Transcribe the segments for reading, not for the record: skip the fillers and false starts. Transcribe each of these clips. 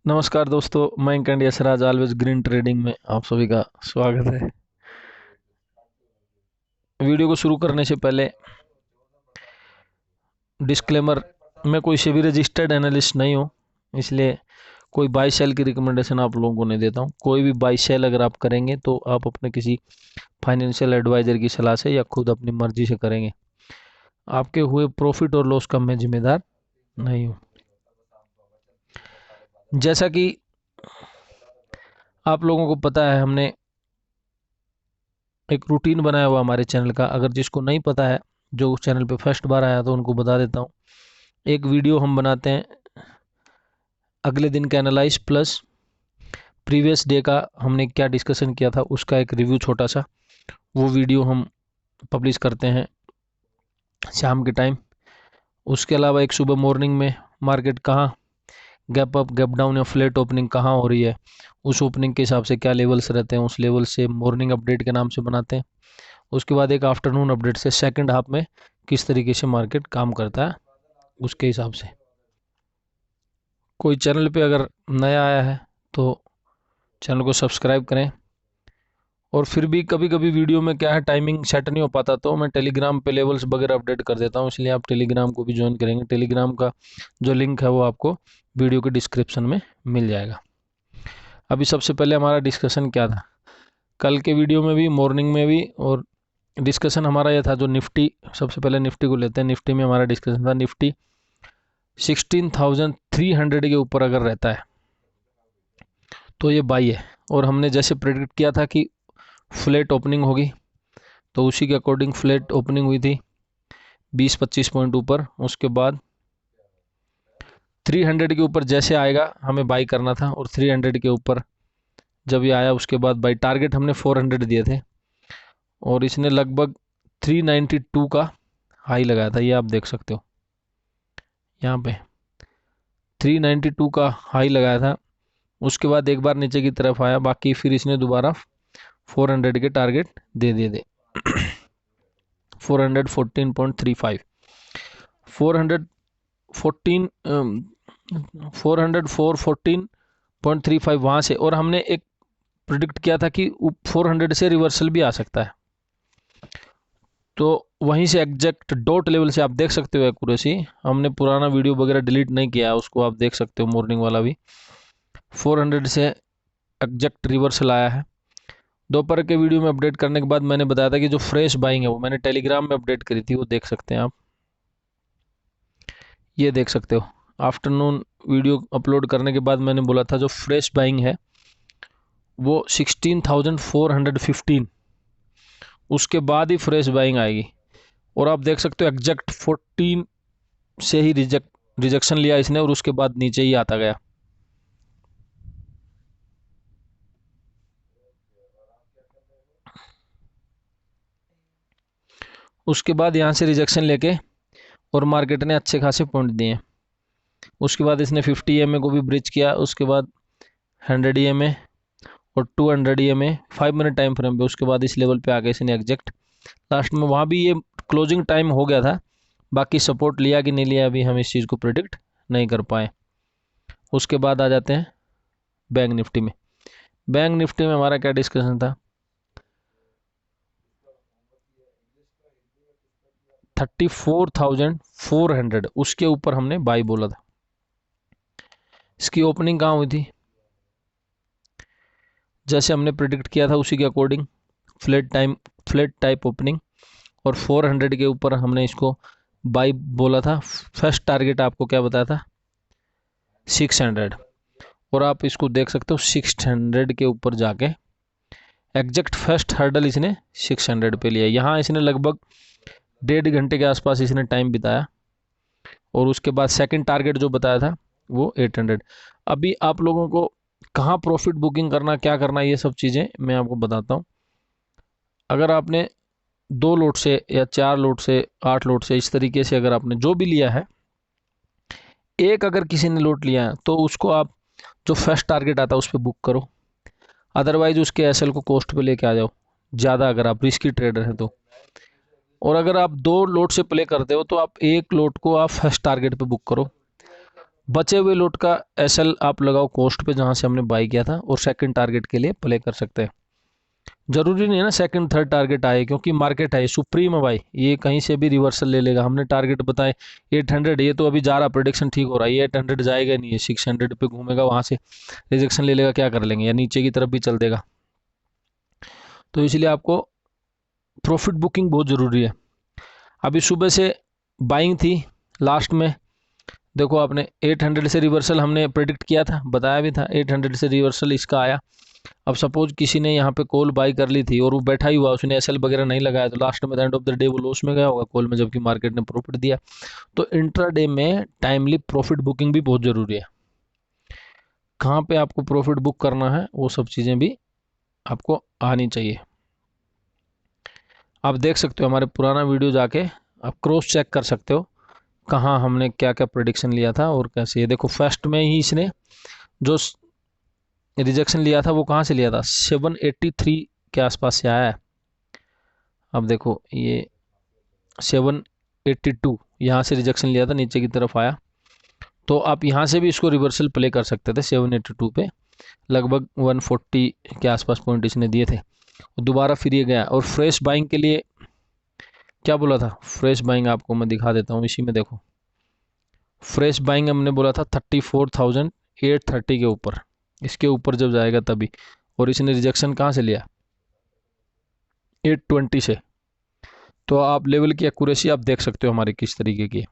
नमस्कार दोस्तों, मैं इंडिया सराज ऑलवेज ग्रीन ट्रेडिंग में आप सभी का स्वागत है। वीडियो को शुरू करने से पहले डिस्क्लेमर, मैं कोई सेबी रजिस्टर्ड एनालिस्ट नहीं हूँ, इसलिए कोई बाई सेल की रिकमेंडेशन आप लोगों को नहीं देता हूँ। कोई भी बाई सेल अगर आप करेंगे तो आप अपने किसी फाइनेंशियल एडवाइजर की सलाह से या खुद अपनी मर्जी से करेंगे। आपके हुए प्रॉफिट और लॉस का मैं जिम्मेदार नहीं हूँ। जैसा कि आप लोगों को पता है, हमने एक रूटीन बनाया हुआ हमारे चैनल का। अगर जिसको नहीं पता है, जो उस चैनल पे फर्स्ट बार आया, तो उनको बता देता हूँ। एक वीडियो हम बनाते हैं अगले दिन का एनालाइज प्लस प्रीवियस डे का हमने क्या डिस्कशन किया था उसका एक रिव्यू छोटा सा, वो वीडियो हम पब्लिश करते हैं शाम के टाइम। उसके अलावा एक सुबह मॉर्निंग में मार्केट कहाँ गैप अप, गैप डाउन या फ्लैट ओपनिंग कहाँ हो रही है, उस ओपनिंग के हिसाब से क्या लेवल्स रहते हैं, उस लेवल से मॉर्निंग अपडेट के नाम से बनाते हैं। उसके बाद एक आफ्टरनून अपडेट से सेकंड हाफ में किस तरीके से मार्केट काम करता है उसके हिसाब से। कोई चैनल पे अगर नया आया है तो चैनल को सब्सक्राइब करें। और फिर भी कभी कभी वीडियो में क्या है, टाइमिंग सेट नहीं हो पाता, तो मैं टेलीग्राम पे लेवल्स वगैरह अपडेट कर देता हूँ, इसलिए आप टेलीग्राम को भी ज्वाइन करेंगे। टेलीग्राम का जो लिंक है वो आपको वीडियो के डिस्क्रिप्शन में मिल जाएगा। अभी सबसे पहले हमारा डिस्कशन क्या था, कल के वीडियो में भी मॉर्निंग में भी, और डिस्कशन हमारा यह था जो निफ्टी, सबसे पहले निफ्टी को लेते हैं। निफ्टी में हमारा डिस्कशन था, निफ्टी 16,300 के ऊपर अगर रहता है तो ये बाई है। और हमने जैसे प्रेडिक्ट किया था कि फ्लैट ओपनिंग होगी, तो उसी के अकॉर्डिंग फ्लैट ओपनिंग हुई थी 20-25 पॉइंट ऊपर। उसके बाद 300 के ऊपर जैसे आएगा हमें बाई करना था, और 300 के ऊपर जब ये आया उसके बाद बाई। टारगेट हमने 400 दिए थे, और इसने लगभग 392 का हाई लगाया था, ये आप देख सकते हो यहाँ पे 392 का हाई लगाया था। उसके बाद एक बार नीचे की तरफ आया, बाकी फिर इसने दोबारा 400 के टारगेट दे दिए थे 414.35, 414 414.35 वहाँ से। और हमने एक प्रिडिक्ट किया था कि 400 से रिवर्सल भी आ सकता है, तो वहीं से एग्जैक्ट डॉट लेवल से आप देख सकते हो एक्यूरेसी। हमने पुराना वीडियो वगैरह डिलीट नहीं किया है, उसको आप देख सकते हो, मॉर्निंग वाला भी 400 से एग्जैक्ट रिवर्सल आया है। दोपहर के वीडियो में अपडेट करने के बाद मैंने बताया था कि जो फ्रेश बाइंग है वो मैंने टेलीग्राम में अपडेट करी थी, वो देख सकते हैं आप, ये देख सकते हो। आफ्टरनून वीडियो अपलोड करने के बाद मैंने बोला था जो फ्रेश बाइंग है वो 16,415, उसके बाद ही फ्रेश बाइंग आएगी। और आप देख सकते हो एग्जैक्ट 14 से ही रिजेक्शन लिया इसने, और उसके बाद नीचे ही आता गया। उसके बाद यहाँ से रिजेक्शन लेके और मार्केट ने अच्छे खासे पॉइंट दिए। उसके बाद इसने 50 EMA को भी ब्रिज किया, उसके बाद 100 EMA और 200 EMA 5 मिनट टाइम फ्रेम पे। उसके बाद इस लेवल पे आके इसने एग्जैक्ट लास्ट में, वहाँ भी ये क्लोजिंग टाइम हो गया था, बाकी सपोर्ट लिया कि नहीं लिया अभी हम इस चीज़ को प्रिडिक्ट नहीं कर पाए। उसके बाद आ जाते हैं बैंक निफ्टी में। बैंक निफ्टी में हमारा क्या डिस्कशन था, 34,400 उसके ऊपर हमने बाई बोला था। इसकी ओपनिंग कहाँ हुई थी, जैसे हमने प्रिडिक्ट किया था उसी के अकॉर्डिंग फ्लैट टाइप ओपनिंग, और 400 के ऊपर हमने इसको बाई बोला था। फर्स्ट टारगेट आपको क्या बताया था, 600, और आप इसको देख सकते हो 600 के ऊपर जाके एग्जैक्ट फर्स्ट हर्डल इसने 600 पे लिया। यहाँ इसने लगभग 1.5 घंटे के आसपास इसने टाइम बिताया, और उसके बाद सेकंड टारगेट जो बताया था वो 800। अभी आप लोगों को कहाँ प्रॉफिट बुकिंग करना, क्या करना, ये सब चीज़ें मैं आपको बताता हूँ। अगर आपने 2 लोट से या 4 लोट से 8 लोट से इस तरीके से अगर आपने जो भी लिया है, एक अगर किसी ने लोट लिया है तो उसको आप जो फर्स्ट टारगेट आता है उस पर बुक करो, अदरवाइज उसके एसएल को कॉस्ट पे लेके आ जाओ ज़्यादा, अगर आप रिस्की ट्रेडर हैं तो। और अगर आप 2 लोट से प्ले करते हो तो आप 1 लोट को आप फर्स्ट टारगेट पे बुक करो, बचे हुए लोट का एसएल आप लगाओ कोस्ट पे जहाँ से हमने बाई किया था, और सेकंड टारगेट के लिए प्ले कर सकते हैं। जरूरी नहीं है ना सेकंड थर्ड टारगेट आए, क्योंकि मार्केट है सुप्रीम है भाई, ये कहीं से भी रिवर्सल ले लेगा। हमने टारगेट बताए 800, ये तो अभी जा रहा, प्रोडिक्शन ठीक हो रहा है, ये 800 जाएगा नहीं, है 600 पे घूमेगा, वहाँ से रिजेक्शन ले लेगा, क्या कर लेंगे, या नीचे की तरफ भी चल देगा। तो इसलिए आपको प्रॉफिट बुकिंग बहुत ज़रूरी है। अभी सुबह से बाइंग थी, लास्ट में देखो आपने 800 से रिवर्सल हमने प्रेडिक्ट किया था, बताया भी था 800 से रिवर्सल इसका आया। अब सपोज किसी ने यहाँ पे कॉल बाई कर ली थी और वो बैठा ही हुआ, उसने एसएल वगैरह नहीं लगाया, तो लास्ट में एंड ऑफ द डे वो लॉस में गया होगा कॉल में, जबकि मार्केट ने प्रॉफिट दिया। तो इंट्राडे में टाइमली प्रॉफिट बुकिंग भी बहुत ज़रूरी है। कहाँ पे आपको प्रॉफिट बुक करना है वो सब चीज़ें भी आपको आनी चाहिए। आप देख सकते हो हमारे पुराना वीडियो जाके आप क्रॉस चेक कर सकते हो कहाँ हमने क्या क्या प्रेडिक्शन लिया था और कैसे। ये देखो फर्स्ट में ही इसने जो रिजेक्शन लिया था वो कहाँ से लिया था, 783 के आसपास से आया है। अब देखो ये 782 यहाँ से रिजेक्शन लिया था, नीचे की तरफ आया, तो आप यहाँ से भी इसको रिवर्सल प्ले कर सकते थे 782 पे, लगभग 140 के आसपास पॉइंट इसने दिए थे, दोबारा फिर ये गया। और फ्रेश बाइंग के लिए क्या बोला था, फ्रेश बाइंग आपको मैं दिखा देता हूँ इसी में, देखो फ्रेश बाइंग हमने बोला था 34,830 के ऊपर, इसके ऊपर जब जाएगा तभी, और इसने रिजेक्शन कहाँ से लिया 820 से। तो आप लेवल की एक्यूरेसी आप देख सकते हो हमारी किस तरीके की है।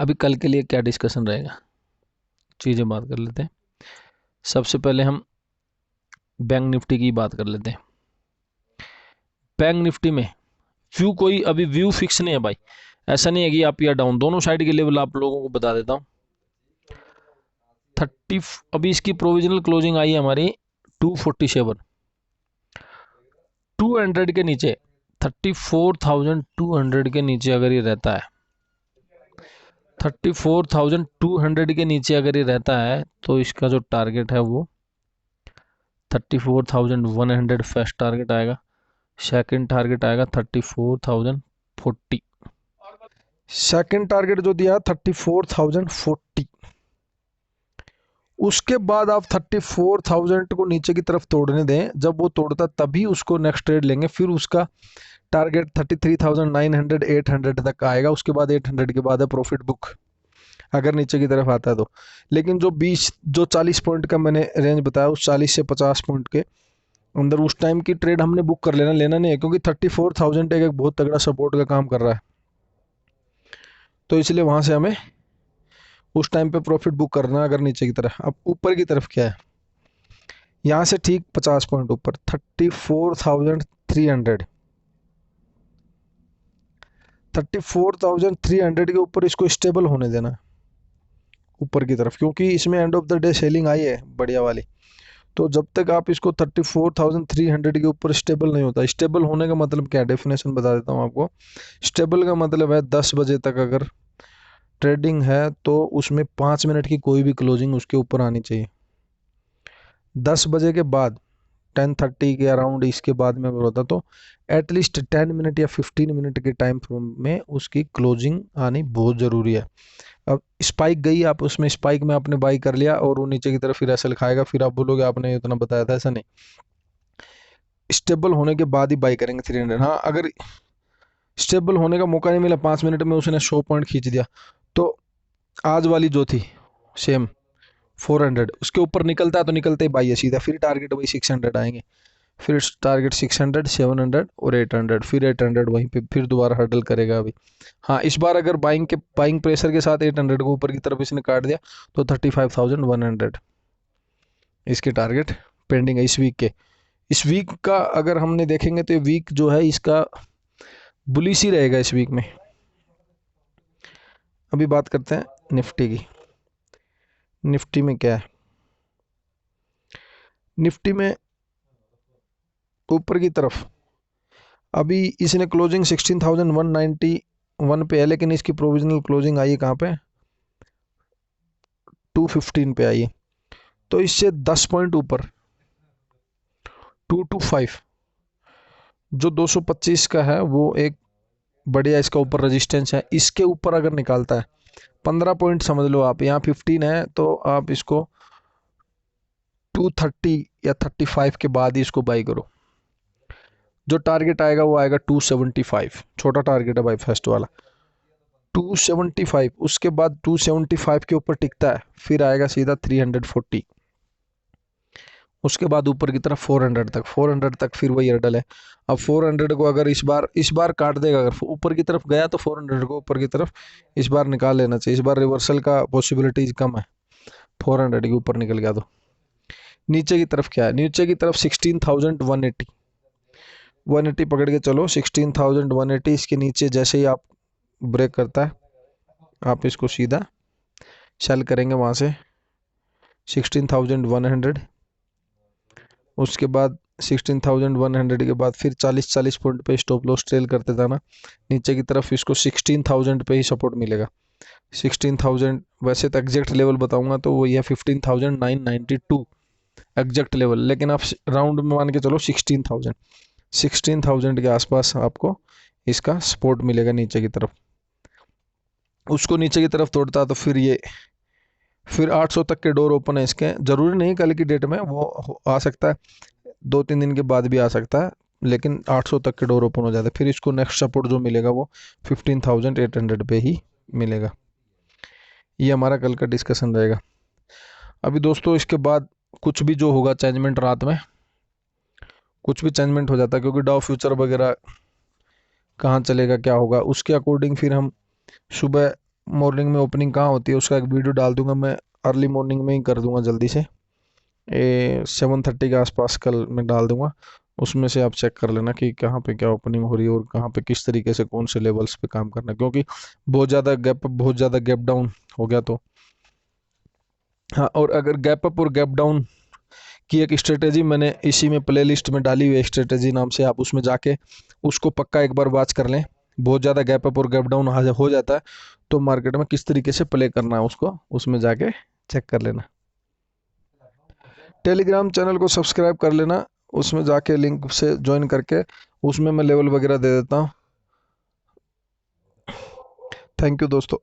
अभी कल के लिए क्या डिस्कशन रहेगा, चीज़ें बात कर लेते हैं। सबसे पहले हम बैंक निफ्टी की बात कर लेते हैं। बैंक निफ्टी में व्यू कोई अभी व्यू फिक्स नहीं है भाई, ऐसा नहीं है कि आप या डाउन, दोनों साइड के लेवल आप लोगों को बता देता हूँ। 30 अभी इसकी प्रोविजनल क्लोजिंग आई है हमारी 247, 200 के नीचे 34,200 के नीचे अगर ये रहता है, 34,200 के नीचे अगर ये रहता है तो इसका जो टारगेट है वो 34,100 फर्स्ट टारगेट आएगा, सेकंड टारगेट आएगा 34,040, सेकंड टारगेट जो दिया 34,040। उसके बाद आप 34,000 को नीचे की तरफ तोड़ने दें, जब वो तोड़ता तभी उसको नेक्स्ट ट्रेड लेंगे, फिर उसका टारगेट 33,900 800 तक आएगा, उसके बाद 800 के बाद है प्रॉफिट बुक, अगर नीचे की तरफ आता है तो। लेकिन जो 40 पॉइंट का मैंने रेंज बताया, उस 40 से 50 पॉइंट के अंदर उस टाइम की ट्रेड हमने बुक कर लेना नहीं है, क्योंकि 34,000 एक बहुत तगड़ा सपोर्ट का काम कर रहा है, तो इसलिए वहाँ से हमें उस टाइम पे प्रॉफिट बुक करना अगर नीचे की तरफ। अब ऊपर की तरफ क्या है, यहाँ से ठीक 50 पॉइंट ऊपर 34,300, 34,300 के ऊपर इसको स्टेबल होने देना ऊपर की तरफ, क्योंकि इसमें end of the day selling आई है बढ़िया वाली। तो जब तक आप इसको 34,300 के ऊपर स्टेबल नहीं होता, स्टेबल होने का मतलब क्या है, डेफिनेशन बता देता हूँ आपको। स्टेबल का मतलब है 10 बजे तक अगर ट्रेडिंग है तो उसमें 5 मिनट की कोई भी क्लोजिंग उसके ऊपर आनी चाहिए। 10 बजे के बाद 10:30 के अराउंड इसके बाद में अगर होता तो एटलीस्ट 10 मिनट या 15 मिनट के टाइम फ्रेम में उसकी क्लोजिंग आनी बहुत ज़रूरी है। अब स्पाइक गई, आप उसमें स्पाइक में आपने बाई कर लिया और वो नीचे की तरफ फिर एसएल खाएगा, फिर आप बोलोगे आपने इतना बताया था, ऐसा नहीं। स्टेबल होने के बाद ही बाई करेंगे 300। हाँ, अगर स्टेबल होने का मौका नहीं मिला, 5 मिनट में उसने 100 पॉइंट खींच दिया, तो आज वाली जो थी सेम 400, उसके ऊपर निकलता है तो निकलते ही बाई है सीधा, फिर टारगेट वही 600 आएंगे, फिर टारगेट 600 700 और 800, फिर 800 वहीं पे फिर दोबारा हर्डल करेगा अभी। हाँ, इस बार अगर बाइंग प्रेशर के साथ 800 को ऊपर की तरफ इसने काट दिया तो 35,100 इसके टारगेट पेंडिंग है इस वीक के। इस वीक का अगर हमने देखेंगे तो ये वीक जो है इसका बुलिश ही रहेगा इस वीक में। अभी बात करते हैं निफ्टी की। निफ्टी में क्या है, निफ्टी में ऊपर की तरफ अभी इसने क्लोजिंग 16,191 पे है, लेकिन इसकी प्रोविजनल क्लोजिंग आई है कहाँ पे, 215 पे आई है, तो इससे 10 पॉइंट ऊपर 225 जो 225 का है वो एक बढ़िया इसका ऊपर रेजिस्टेंस है, इसके ऊपर अगर निकालता है 15 पॉइंट समझ लो आप, यहाँ 15 है तो आप इसको 230 या 35 के बाद ही इसको बाई करो। जो टारगेट आएगा वो आएगा 275, छोटा टारगेट है भाई फर्स्ट वाला 275। उसके बाद 275 के ऊपर टिकता है, फिर आएगा सीधा 340, उसके बाद ऊपर की तरफ 400 तक, 400 तक फिर वही हर्डल है। अब 400 को अगर इस बार काट देगा, अगर ऊपर की तरफ गया तो 400 को ऊपर की तरफ इस बार निकाल लेना चाहिए। इस बार रिवर्सल का पॉसिबिलिटीज कम है, 400 के ऊपर निकल गया तो। नीचे की तरफ क्या है, नीचे की तरफ 16,180, 180 पकड़ के चलो, 16,180। इसके नीचे जैसे ही आप ब्रेक करता है आप इसको सीधा सेल करेंगे वहाँ से 16,100। उसके बाद 16,100 के बाद फिर 40 पॉइंट पे स्टॉप लॉस ट्रेल करते जाना नीचे की तरफ। इसको 16,000 पे ही सपोर्ट मिलेगा। 16,000 वैसे तो एग्जैक्ट लेवल बताऊंगा तो वो ये 15,992 एग्जैक्ट लेवल, लेकिन आप राउंड में मान के चलो 16,000 के आसपास आपको इसका सपोर्ट मिलेगा नीचे की तरफ। उसको नीचे की तरफ तोड़ता तो फिर 800 तक के डोर ओपन है इसके। ज़रूरी नहीं कल की डेट में वो आ सकता है, 2-3 दिन के बाद भी आ सकता है, लेकिन 800 तक के डोर ओपन हो जाता है। फिर इसको नेक्स्ट सपोर्ट जो मिलेगा वो 15,800 पे ही मिलेगा। ये हमारा कल का डिस्कशन रहेगा। अभी दोस्तों इसके बाद कुछ भी जो होगा चेंजमेंट, रात में कुछ भी चेंजमेंट हो जाता है, क्योंकि डाउ फ्यूचर वगैरह कहाँ चलेगा क्या होगा उसके अकॉर्डिंग फिर हम सुबह मॉर्निंग में ओपनिंग कहाँ होती है उसका एक वीडियो डाल दूंगा मैं, अर्ली मॉर्निंग में ही कर दूंगा जल्दी से, 7:30 के आसपास कल मैं डाल दूंगा। उसमें से आप चेक कर लेना कि कहाँ पे क्या ओपनिंग हो रही है और कहाँ पे किस तरीके से कौन से लेवल्स पे काम करना है, क्योंकि बहुत ज़्यादा गैप डाउन हो गया तो। हाँ, और अगर गैप अप और गैप डाउन की एक स्ट्रेटेजी मैंने इसी में प्लेलिस्ट में डाली हुई है, स्ट्रेटेजी नाम से, आप उसमें जाके उसको पक्का एक बार वॉच कर लें। बहुत ज़्यादा गैप अप और गैप डाउन हो जाता है तो मार्केट में किस तरीके से प्ले करना है उसको उसमें जाके चेक कर लेना। टेलीग्राम चैनल को सब्सक्राइब कर लेना, उसमें जाके लिंक से ज्वाइन करके उसमें मैं लेवल वगैरह दे देता हूँ। थैंक यू दोस्तों।